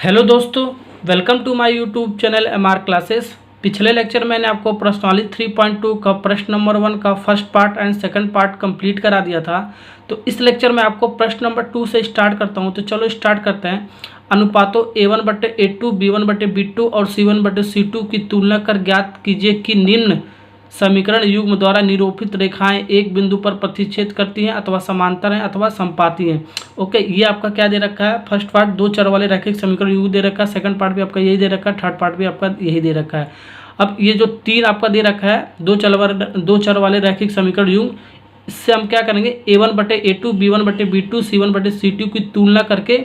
Hello दोस्तों, welcome to my YouTube channel MR classes. पिछले lecture मैंने आपको प्रश्नावली 3.2 का प्रश्न नंबर 1 का first part and second part complete करा दिया था। तो इस लेक्चर में आपको प्रश्न नंबर 2 से स्टार्ट करता हूं। तो चलो स्टार्ट करते हैं। अनुपातों A1/A2, B1/B2 और C1/C2 की तुलना कर ज्ञात कीजिए कि निम्न समीकरण युग्म द्वारा निरूपित रेखाएं एक बिंदु पर प्रतिच्छेद करती हैं अथवा समांतर हैं अथवा समपाती हैं। ओके, ये आपका क्या दे रखा है? फर्स्ट पार्ट दो चर वाले रैखिक समीकरण युग्म दे रखा है, सेकंड पार्ट भी आपका यही दे रखा है, थर्ड पार्ट भी आपका यही दे रखा है। अब ये जो तीन आपका दे रखा है दो चर वाले रैखिक समीकरण युग्म, इससे हम क्या करेंगे? A1/A2, B1/B2, C1/C2 की तुलना करके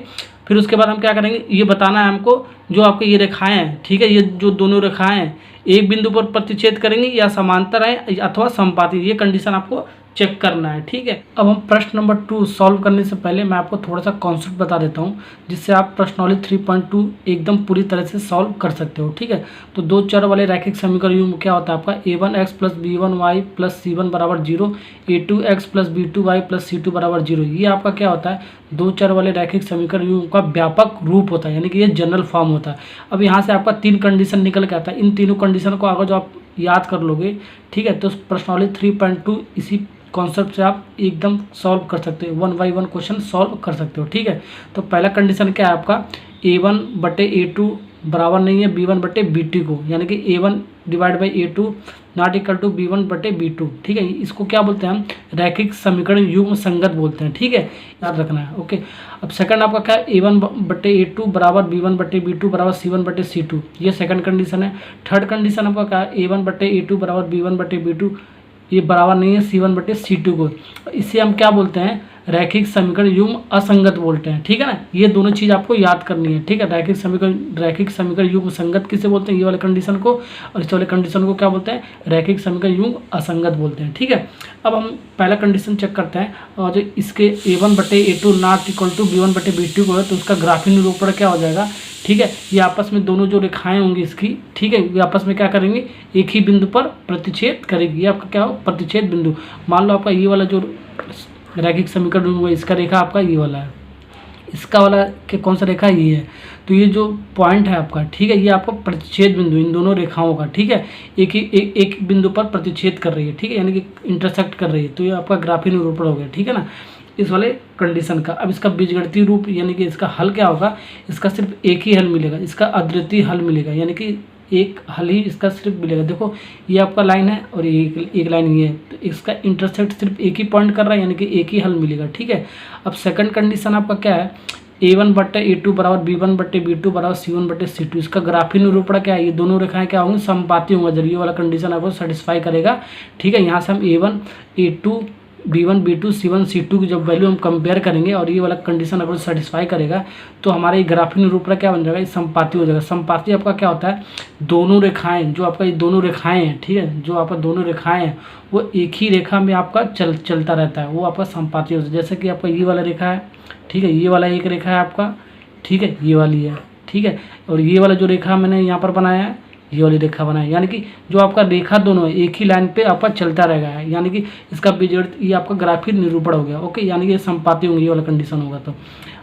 फिर उसके बाद हम क्या करेंगे, ये बताना है हमको जो आपके ये रेखाएं हैं, ठीक है, ये जो दोनों रेखाएं हैं एक बिंदु पर प्रतिच्छेद करेंगी या समांतर है अथवा समपाती, ये कंडीशन आपको चेक करना है, ठीक है। अब हम प्रश्न नंबर 2 सॉल्व करने से पहले मैं आपको थोड़ा सा कॉन्सेप्ट बता देता हूँ, जिससे आप प्रश्नावली 3.2 एकदम पूरी तरह से सॉल्व कर सकते हो, ठीक है। तो दो चर वाले रैखिक समीकरण युग्म क्या होता है आपका? A1x + B1y + C1 = 0, A2x + B2y + C2 = 0। ये आपका क्या होता है? दो चर वाले रैखिक समीकरण युग्म का व्यापक रूप होता है, यानी कि ये जनरल फॉर्म होता है। अब यहाँ से आपका तीन कंडीशन निकल के आता है। इन तीनों कंडीशन को अगर जो आप याद कर लोगे, ठीक है, तो प्रश्नावली 3.2 इसी कॉन्सेप्ट से आप एकदम सॉल्व कर सकते हो, 1 बाई 1 क्वेश्चन सॉल्व कर सकते हो, ठीक है। तो पहला कंडीशन क्या है आपका? A1/A2 बराबर नहीं है B1/B2 को, यानी कि A1/A2 not equal to B1/B2, ठीक है। इसको क्या बोलते हैं हम? रैखिक समीकरण युग्म संगत बोलते हैं, ठीक है, याद रखना है। ओके, अब सेकंड आपका क्या है? A1/A2 बराबर B1/B2 बराबर C1/C2, ये सेकंड कंडीशन है। थर्ड कंडीशन आपका क्या है? A1/A2 बराबर B1/B2 ये बराबर नहीं है C1/C2 को, इसे हम क्या बोलते हैं? रैखिक समीकरण युग्म असंगत बोलते हैं, ठीक है ना। ये दोनों चीज़ आपको याद करनी है, ठीक है। रैखिक समीकरण युग्म संगत किसे बोलते हैं? ये वाले कंडीशन को, और इस वाले कंडीशन को क्या बोलते हैं? रैखिक समीकरण युग्म असंगत बोलते हैं, ठीक है। अब हम पहला कंडीशन चेक करते हैं, और जो इसके A1/A2 not equal to B1/B2 को है, तो उसका ग्राफीय निरूपण क्या हो जाएगा? ठीक है, ये आपस में दोनों जो रेखाएं होंगी इसकी, ठीक है, ये आपस में क्या करेंगे? एक ही बिंदु पर प्रतिच्छेद करेगी। ये आपका क्या हो? प्रतिच्छेद बिंदु। मान लो आपका ये वाला जो रैखिक समीकरण हुआ, इसका रेखा आपका ये वाला है, इसका वाला के कौन सा रेखा? ये है। तो ये जो पॉइंट है आपका, ठीक है, ये आपका प्रतिच्छेद बिंदु इन दोनों रेखाओं का, ठीक है, एक बिंदु पर प्रतिच्छेद कर रही है, ठीक है, यानी कि इंटरसेक्ट कर रही है। तो ये आपका ग्राफीय निरूपण हो गया, ठीक है ना, इस वाले कंडीशन का। अब इसका बीजगणितीय रूप, यानी कि इसका हल क्या होगा? इसका सिर्फ एक ही हल मिलेगा, इसका अद्वितीय हल मिलेगा, यानी कि एक हल ही इसका सिर्फ मिलेगा। देखो, ये आपका लाइन है और ये एक लाइन ये है, तो इसका इंटरसेक्ट सिर्फ एक ही पॉइंट कर रहा है, यानी कि एक ही हल मिलेगा, ठीक है। अब सेकंड कंडीशन आपका क्या है? A1/A2 बराबर B1/B2 बराबर C1/C2, इसका ग्राफीय निरूपण क्या है? ये दोनों रेखाएं क्या होंगी? समपाती होंगे, जब ये वाला कंडीशन आपको सेटिस्फाई करेगा, ठीक है। यहाँ से हम A1, A2, B1, B2, C1, C2 की जब वैल्यू हम कंपेयर करेंगे और ये वाला कंडीशन अगर सेटिस्फाई करेगा, तो हमारा ये ग्राफीय निरूपण क्या बन जाएगा? ये समपाती हो जाएगा। समपाती आपका क्या होता है? दोनों रेखाएं, जो आपका ये दोनों रेखाएं हैं, ठीक है, जो आपका दोनों रेखाएं हैं वो एक ही रेखा में आपका चलता रहता है, वो आपका समपाती होता है। जैसे कि आपका ये वाला रेखा है, ठीक है, ये वाला एक रेखा है आपका, ठीक है, ये वाली है, ठीक है, और ये वाला जो रेखा मैंने यहाँ पर बनाया है, ये वाली रेखा बनाए, यानी कि जो आपका रेखा दोनों है एक ही लाइन पे आपका चलता रहेगा है, यानी कि इसका बीजगणित ये आपका ग्राफीय निरूपण हो गया। ओके, यानी कि ये समपाती होंगे, ये वाला कंडीशन होगा। तो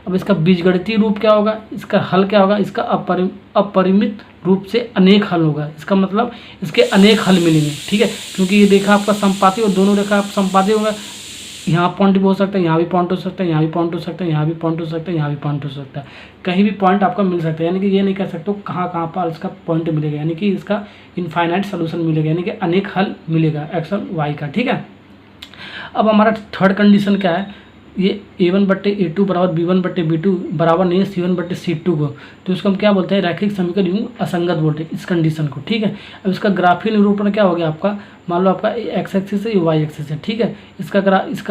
अब इसका बीजगणितीय रूप क्या होगा? इसका हल क्या होगा? इसका अपरिमित रूप से अनेक हल होगा। इसका मतलब इसके अनेक हल मिलेंगे, ठीक है, क्योंकि ये रेखा आपका समपाती और दोनों रेखा आप समपाती होंगे। यहाँ पॉइंट भी हो सकता है, यहाँ भी पॉइंट हो सकता है, यहाँ भी पॉइंट हो सकता है, यहाँ भी पॉइंट हो सकता है, यहाँ भी पॉइंट हो सकता है, कहीं भी पॉइंट आपका मिल सकता है, यानी कि ये नहीं कह सकते हो कहाँ कहाँ पर इसका पॉइंट मिलेगा, यानी कि इसका इनफाइनाइट सोल्यूशन मिलेगा, यानी कि अनेक हल मिलेगा एक्स और वाई का, ठीक है। अब हमारा थर्ड कंडीशन क्या है? ये A1/A2 बराबर B1/B2 बराबर नहीं है C1/C2 को, तो इसको हम क्या बोलते हैं? रैखिक समीकरण युग्म असंगत बोलते हैं इस कंडीशन को, ठीक है। अब इसका ग्राफीय निरूपण क्या हो गया आपका? मान लो आपका एक्स एक्सिस है, ये वाई एक्सिस है, ठीक है, इसका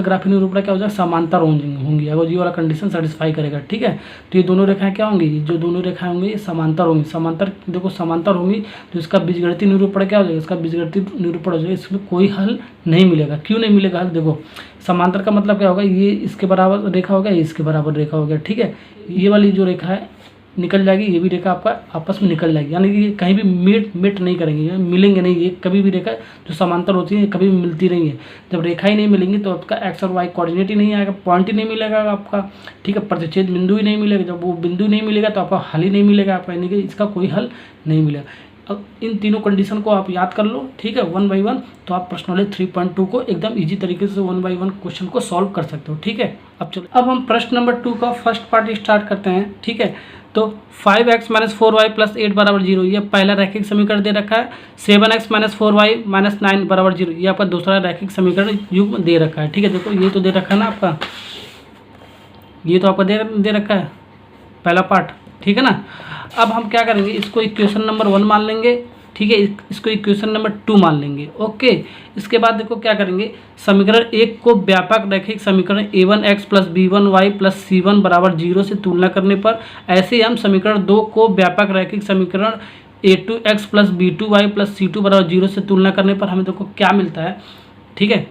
ग्राफीय निरूपण क्या हो जाएगा? समांतर होंगी अगर ये वाला कंडीशन सेटिस्फाई करेगा, ठीक है। तो ये दोनों रेखाएं क्या होंगी? जो दोनों रेखाएं होंगी ये समांतर होंगी। समांतर देखो, समांतर होंगी तो इसका बीजगणितीय निरूपण क्या हो जाएगा? इसका बीजगणितीय निरूपण हो जाएगा, इसमें कोई हल नहीं मिलेगा। क्यों नहीं मिलेगा हल? देखो, समांतर का मतलब क्या होगा? ये इसके बराबर रेखा हो गया, ये इसके बराबर रेखा हो गया, ठीक है। ये वाली जो रेखा है निकल जाएगी, ये भी रेखा आपका आपस में निकल जाएगी, यानी कि कहीं भी मेट नहीं करेंगे, मिलेंगे नहीं। ये कभी भी रेखा जो समांतर होती है कभी भी मिलती नहीं है। जब रेखा ही नहीं मिलेंगी तो आपका एक्स और वाई कोऑर्डिनेट ही नहीं आएगा, पॉइंट ही नहीं मिलेगा आपका, ठीक है, प्रतिच्छेद बिंदु ही नहीं मिलेगा। जब वो बिंदु नहीं मिलेगा तो आपका हल ही नहीं मिलेगा आपका, यानी कि इसका कोई हल नहीं मिलेगा। अब इन तीनों कंडीशन को आप याद कर लो, ठीक है, 1 बाई 1, तो आप प्रश्नावली 3.2 को एकदम इजी तरीके से 1 बाई 1 क्वेश्चन को सॉल्व कर सकते हो, ठीक है। अब चलो, अब हम प्रश्न नंबर 2 का फर्स्ट पार्ट स्टार्ट करते हैं, ठीक है। तो 5x - 4y + 8 = 0, ये पहला रैखिक समीकरण दे रखा है। 7x - 4y - 9 = 0, ये आपका दूसरा रैखिक समीकरण युग्म दे रखा है, ठीक है। देखो ये तो दे रखा है ना आपका, ये तो आपका दे रखा है पहला पार्ट, ठीक है ना। अब हम क्या करेंगे, इसको इक्वेशन नंबर 1 मान लेंगे, ठीक है, इसको इक्वेशन नंबर 2 मान लेंगे, ओके। इसके बाद देखो क्या करेंगे, समीकरण 1 को व्यापक रैखिक समीकरण a1x + b1y + c1 = 0 से तुलना करने पर, ऐसे हम समीकरण 2 को व्यापक रैखिक समीकरण a2x + b2y + c2 = 0 से तुलना करने पर हमें देखो क्या मिलता है, ठीक है।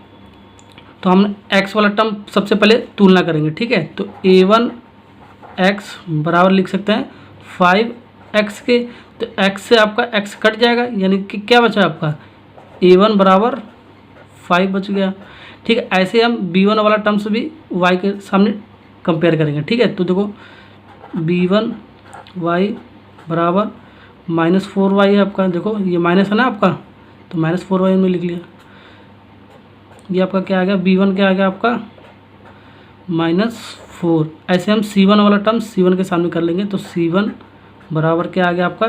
तो हम x वाला टर्म सबसे पहले तुलना करेंगे, ठीक है। तो a1x बराबर लिख सकते हैं 5x के, तो x से आपका x कट जाएगा, यानी कि क्या बचा आपका a1 बराबर 5 बच गया, ठीक है। ऐसे हम b1 वाला टर्म्स भी y के सामने कंपेयर करेंगे, ठीक है। तो देखो b1y बराबर -4y है आपका, देखो ये माइनस है ना आपका, तो -4y में लिख लिया। ये आपका क्या आ गया, b1 क्या आ गया आपका -4। ऐसे हम c1 वाला टर्म c1 के सामने कर लेंगे, तो c1 बराबर क्या आ गया आपका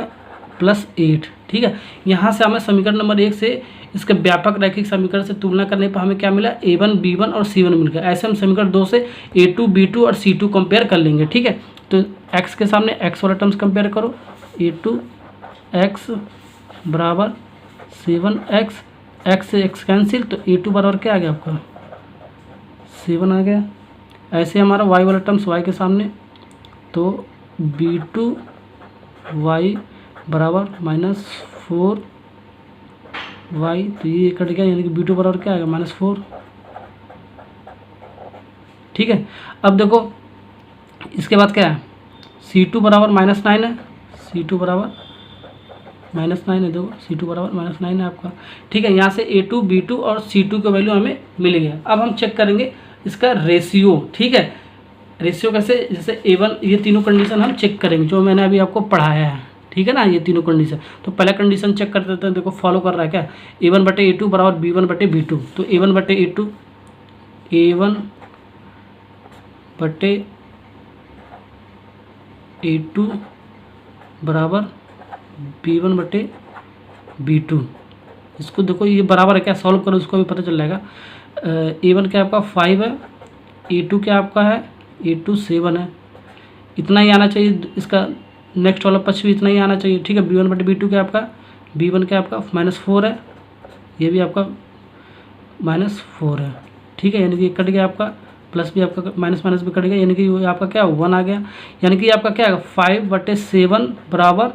+8, ठीक है। यहाँ से हमें समीकरण नंबर 1 से इसके व्यापक रैखिक समीकरण से तुलना करने पर हमें क्या मिला, a1 b1 और c1 मिल गया। ऐसे हम समीकरण 2 से a2 b2 और c2 कंपेयर कर लेंगे, ठीक है। तो x के सामने x वाला टर्म्स कंपेयर करो, a2x बराबर 7x, x से x कैंसिल, तो a2 बराबर क्या आ गया आपका 7 आ गया। ऐसे हमारा y वाला टर्म्स y के सामने, तो b2y बराबर -4y, तो ये कट गया, यानी कि b2 बराबर क्या आएगा -4, ठीक है। अब देखो इसके बाद क्या है, c2 बराबर -9 है, c2 बराबर -9 है, देखो c2 बराबर -9 है आपका, ठीक है। यहाँ से a2 b2 और c2 का वैल्यू हमें मिल गया। अब हम चेक करेंगे इसका रेशियो, ठीक है। रेशियो कैसे, जैसे a1, ये तीनों कंडीशन हम चेक करेंगे जो मैंने अभी आपको पढ़ाया है, ठीक है ना, ये तीनों कंडीशन। तो पहला कंडीशन चेक कर देते हैं, देखो फॉलो कर रहा है क्या, a1/a2 बराबर b1/b2, तो a1/a2 बराबर b1/b2। इसको देखो ये बराबर है क्या, सॉल्व करो, उसको भी पता चल जाएगा। a1 क्या आपका 5 है, a2 क्या आपका है, a2 7 है, इतना ही आना चाहिए। इसका नेक्स्ट वाला पक्ष भी इतना ही आना चाहिए, ठीक है। b1/b2 क्या आपका, b1 क्या आपका -4 है, ये भी आपका -4 है, ठीक है। यानी कि कट गया आपका, प्लस भी आपका माइनस भी कट गया, यानी कि आपका क्या 1 आ गया। यानी कि आपका क्या है 5/7 बराबर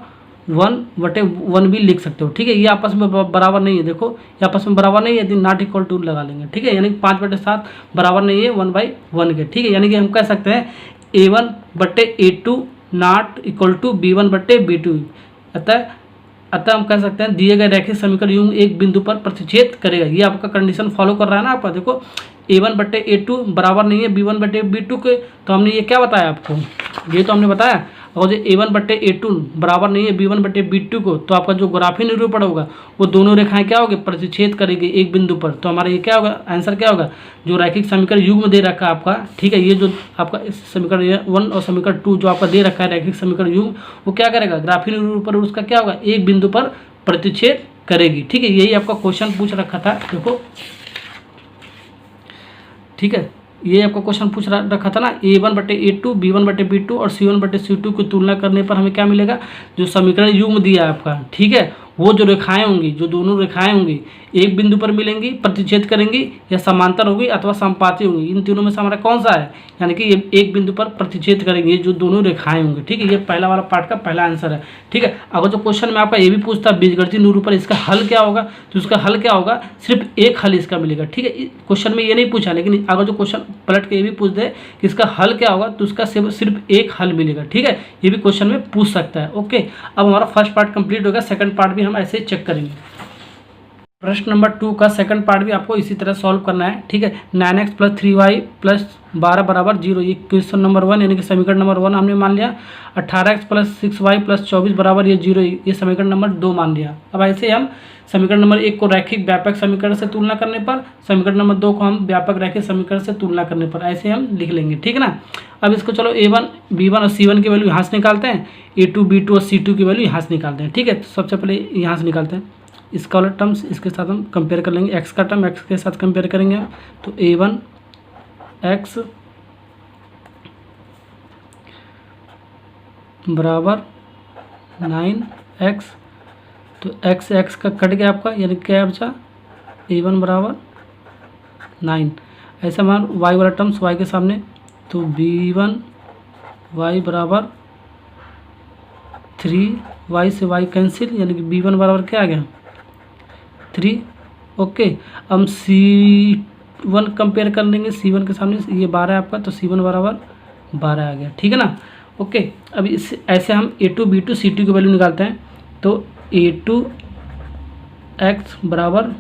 1/1 भी लिख सकते हो, ठीक है। ये आपस में बराबर नहीं है, देखो ये आपस में बराबर नहीं है, यदि नॉट इक्वल टू लगा लेंगे, ठीक है। यानी कि 5/7 बराबर नहीं है 1/1 के, ठीक है। यानी कि हम कह सकते हैं a1/a2 not equal to b1/b2। अतः हम कह सकते हैं दिए गए रैखिक समीकरण युग्म एक बिंदु पर प्रतिच्छेद करेगा। ये आपका कंडीशन फॉलो कर रहा है ना आपका, देखो a1/a2 बराबर नहीं है b1/b2 के, तो हमने ये क्या बताया आपको, ये तो हमने बताया। और जो a1/a2 बराबर नहीं है b1/b2 को, तो आपका जो ग्राफी निरूपण होगा वो दोनों रेखाएं क्या होगी, प्रतिच्छेद करेगी एक बिंदु पर। तो हमारा ये क्या होगा, आंसर क्या होगा, जो रैखिक समीकरण युग्म दे रखा है आपका, ठीक है। ये जो आपका समीकरण 1 और समीकरण 2 जो आपका दे रखा है रैखिक समीकरण युग्म, वो क्या करेगा, ग्राफी निरूपण उसका क्या होगा, एक बिंदु पर प्रतिच्छेद करेगी, ठीक है। यही आपका क्वेश्चन पूछ रखा था, देखो, ठीक है। ये आपका क्वेश्चन पूछ रखा था ना, a1/a2 b1/b2 और c1/c2 की तुलना करने पर हमें क्या मिलेगा, जो समीकरण युग्म दिया है आपका, ठीक है, वो जो रेखाएं होंगी, जो दोनों रेखाएं होंगी एक बिंदु पर मिलेंगी, प्रतिच्छेद करेंगी, या समांतर होगी अथवा समपाती होंगी। इन तीनों में से हमारा कौन सा है, यानी कि ये एक बिंदु पर प्रतिच्छेद करेंगे, जो दोनों रेखाएं होंगी। ठीक है, ये पहला वाला पार्ट का पहला आंसर है। ठीक है, अगर जो क्वेश्चन में आपका ये भी पूछता बीजगणितीय निरूपण इसका हल क्या होगा, तो इसका हल क्या होगा, सिर्फ एक हल इसका मिलेगा। ठीक है, क्वेश्चन में ये नहीं पूछा, लेकिन अगर जो क्वेश्चन पलट के ये भी पूछ दे कि इसका हल क्या होगा, तो उसका सिर्फ एक हल मिलेगा। ठीक है, ये भी क्वेश्चन में पूछ सकता है। ओके, अब हमारा फर्स्ट पार्ट कंप्लीट होगा, सेकंड पार्ट भी हम ऐसे चेक करेंगे। प्रश्न नंबर 2 का सेकंड पार्ट भी आपको इसी तरह सॉल्व करना है। ठीक है, 9x + 3y + 12 बराबर 0, ये क्वेश्चन नंबर 1 यानी कि समीकरण नंबर 1 हमने मान लिया। 18x + 6y + 24 बराबर ये 0, ये समीकरण नंबर 2 मान लिया। अब ऐसे हम समीकरण नंबर 1 को रैखिक व्यापक समीकरण से तुलना करने पर, समीकरण नंबर 2 को हम व्यापक रैखिक समीकरण से तुलना करने पर ऐसे हम लिख लेंगे। ठीक है ना। अब इसको चलो a1, b1 और c1 की वैल्यू यहाँ से निकालते हैं, a2, b2 और c2 की वैल्यू यहाँ से निकालते हैं। ठीक है, तो सबसे पहले यहाँ से निकालते हैं, इसका वाला टर्म्स इसके साथ हम कंपेयर कर लेंगे, x का टर्म x के साथ कंपेयर करेंगे हम। तो a1 x बराबर 9x, तो x का कट गया आपका, यानी क्या बचा, a1 बराबर 9। ऐसा मान y वाला टर्म्स y के सामने, तो b1 y बराबर 3y से y कैंसिल, यानी कि b1 बराबर क्या आ गया, 3। ओके, हम c1 कंपेयर कर लेंगे, c1 के सामने ये 12 है आपका, तो c1 बराबर 12 आ गया। ठीक है ना। ओके, अब इस ऐसे हम a2, b2, c2 की वैल्यू निकालते हैं। तो a2 x बराबर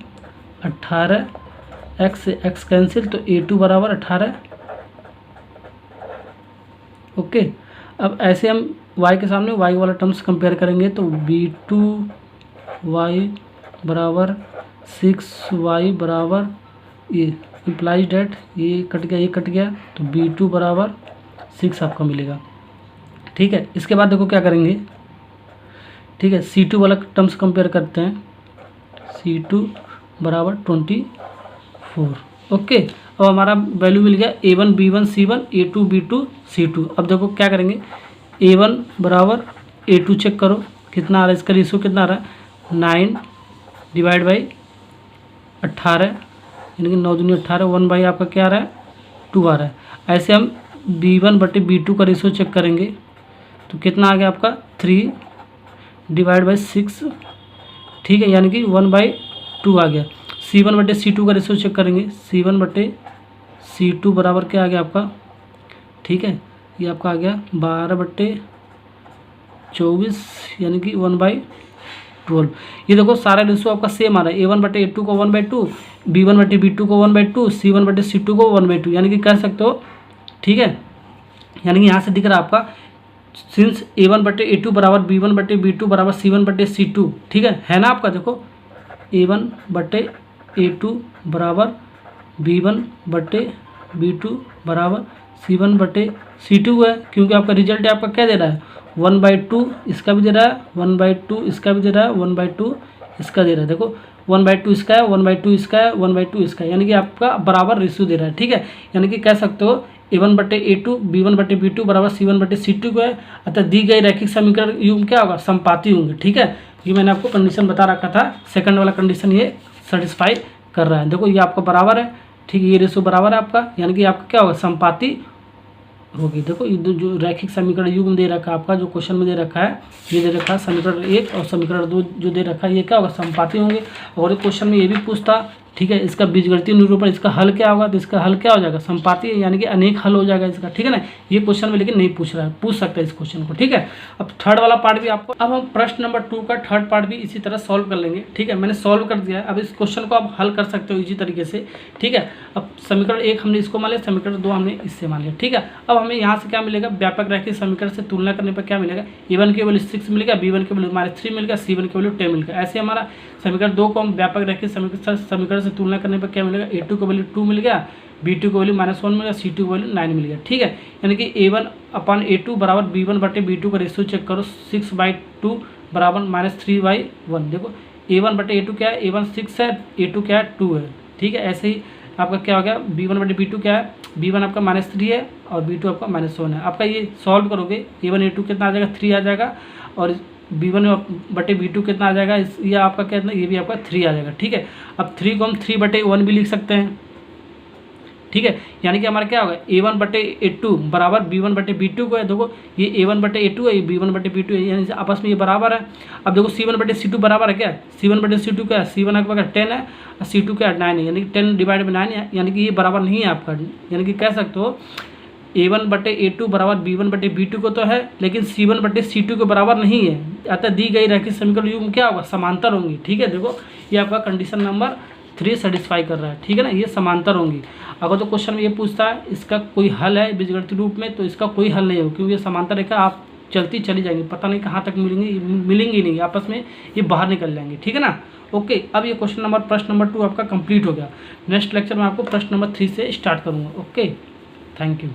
18, x से x कैंसिल, तो a2 बराबर 18। ओके, अब ऐसे हम y के सामने y वाला टर्म्स कंपेयर करेंगे, तो b2 y बराबर 6y बराबर, ये इम्प्लाइज डेट, ये कट गया, ये कट गया, तो b2 बराबर 6 आपका मिलेगा। ठीक है, इसके बाद देखो क्या करेंगे। ठीक है, c2 वाला टर्म्स कंपेयर करते हैं, c2 बराबर 24। ओके, अब हमारा वैल्यू मिल गया a1 b1 c1, a2 b2 c2। अब देखो क्या करेंगे, a1 बराबर a2 चेक करो कितना आ रहा है, इसका रेशियो कितना आ रहा है, 9 डिवाइड बाई 18, यानी कि 9 दूनी 18, 1 बाई आपका क्या आ रहा है, 2 आ रहा है। ऐसे हम b1 बटे b2 का रेशियो चेक करेंगे, तो कितना आ गया आपका, 3 डिवाइड बाई 6। ठीक है, यानी कि 1/2 आ गया। c1 बटे c2 का रेशियो चेक करेंगे, c1 बटे c2 बराबर क्या आ गया आपका, ठीक है, ये आपका आ गया 12/24, यानी कि 1/12। ये देखो सारा रेशियो आपका सेम आ रहा है, a1 बटे a2 को 1/2, b1 बटे b2 को 1/2, c1 बटे c2 को 1/2, यानी कि कह सकते हो। ठीक है, यानी कि यहाँ से दिख रहा है आपका, सिंस a1 बटे a2 बराबर b1 बटे b2 बराबर c1 बटे c2। ठीक है ना आपका, देखो a1 बटे a2 बराबर b1 बटे b2 बराबर c1 बटे c2 है, क्योंकि आपका रिजल्ट आपका क्या दे रहा है, 1/2 इसका भी दे रहा है, 1/2 इसका भी दे रहा है, 1/2 इसका दे रहा है। देखो 1/2 इसका है, 1/2 इसका है, 1/2 इसका है, यानी कि आपका बराबर रेशियो दे रहा है। ठीक है, यानी कि कह सकते हो a1 बटे a2 b1 बटे b2 बराबर c1 बटे c2 को है, अतः दी गई रैखिक समीकरण युग्म क्या होगा, समपाती होंगे। ठीक है, ये मैंने आपको कंडीशन बता रखा था, सेकंड वाला कंडीशन ये सेटिस्फाई कर रहा है। देखो ये आपका बराबर है, ठीक है, ये रेशियो बराबर है आपका, यानी कि आपका क्या होगा, समपाती होगी। देखो ये जो रैखिक समीकरण युग्म दे रखा है आपका, जो क्वेश्चन में दे रखा है, ये दे रखा है समीकरण 1 और समीकरण 2 जो दे रखा है, ये क्या होगा, समपाती होंगे। और क्वेश्चन में ये भी पूछता, ठीक है, इसका बीजगणितीय निरूपण, इसका हल क्या होगा, तो इसका हल क्या हो जाएगा, समपाती, यानी कि अनेक हल हो जाएगा इसका। ठीक है ना, ये क्वेश्चन में लेकिन नहीं पूछ रहा है, पूछ सकता है इस क्वेश्चन को। ठीक है, अब थर्ड वाला पार्ट भी आपको, अब हम प्रश्न नंबर 2 का थर्ड पार्ट भी इसी तरह सॉल्व कर लेंगे। ठीक है, मैंने सॉल्व कर दिया है, अब इस क्वेश्चन को आप हल कर सकते हो इसी तरीके से। ठीक है, अब समीकरण 1 हमने इसको मान लिया, समीकरण 2 हमने इससे मान लिया। ठीक है, अब हमें यहाँ से क्या मिलेगा, व्यापक रैखिक समीकरण से तुलना करने पर क्या मिलेगा, a1 की वैल्यू 6 मिलेगा, b1 की वैल्यू -3 मिलेगा, c1 की वैल्यू 10 मिलेगा। ऐसे हमारा समीकरण 2 को हम व्यापक रैखिक समीकरण से तुलना करने पर क्या मिलेगा, a2 को वैल्यू 2 मिल गया, b2 को वैल्यू -1 मिल गया, c2 को वैल्यू 9 मिल गया। ठीक है, यानी कि a1/a2 बराबर b1 बटे b2 का रेशियो चेक करो, 6/2 बराबर -3/1। देखो a1 बटे a2 क्या है, a1 6 है, a2 क्या है, 2 है। ठीक है, ऐसे ही आपका क्या हो गया, b1 बटे b2 क्या है, b1 आपका -3 है और b2 आपका -1 है। आपका ये सॉल्व करोगे, a1 a2 कितना आ जाएगा, 3 आ जाएगा, और B1/B2 कितना आ जाएगा, ये आपका कितना, ये भी आपका 3 आ जाएगा। ठीक है, अब 3 को हम 3/1 भी लिख सकते हैं। ठीक है, यानी कि हमारा क्या होगा, A1/A2 बराबर B1/B2 को है। देखो ये A1/A2 है, ये B1/B2 है, यानी आपस में ये बराबर है। अब देखो C1/C2 बराबर है क्या, C1/C2 क्या है, C1 आपका 10 है और C2 क्या है 9 है, यानी कि 10/9 है, यानी कि ये बराबर नहीं है आपका। यानी कि कह सकते हो A1/A2 बराबर B1/B2 को तो है, लेकिन C1/C2 के बराबर नहीं है। अतः दी गई रैखिक समीकरण युग्म क्या होगा, समांतर होंगी। ठीक है, देखो ये आपका कंडीशन नंबर 3 सेटिस्फाई कर रहा है। ठीक है ना, ये समांतर होंगी। अगर तो क्वेश्चन में ये पूछता है इसका कोई हल है बीजगणितीय रूप में, तो इसका कोई हल नहीं हो, क्योंकि ये समांतर रेखा आप चलती चली जाएंगी, पता नहीं कहाँ तक मिलेंगी नहीं, आपस में ये बाहर निकल जाएंगे। ठीक है ना, ओके। अब ये प्रश्न नंबर 2 आपका कंप्लीट हो गया। नेक्स्ट लेक्चर में आपको प्रश्न नंबर 3 से स्टार्ट करूँगा। Okay, thank you.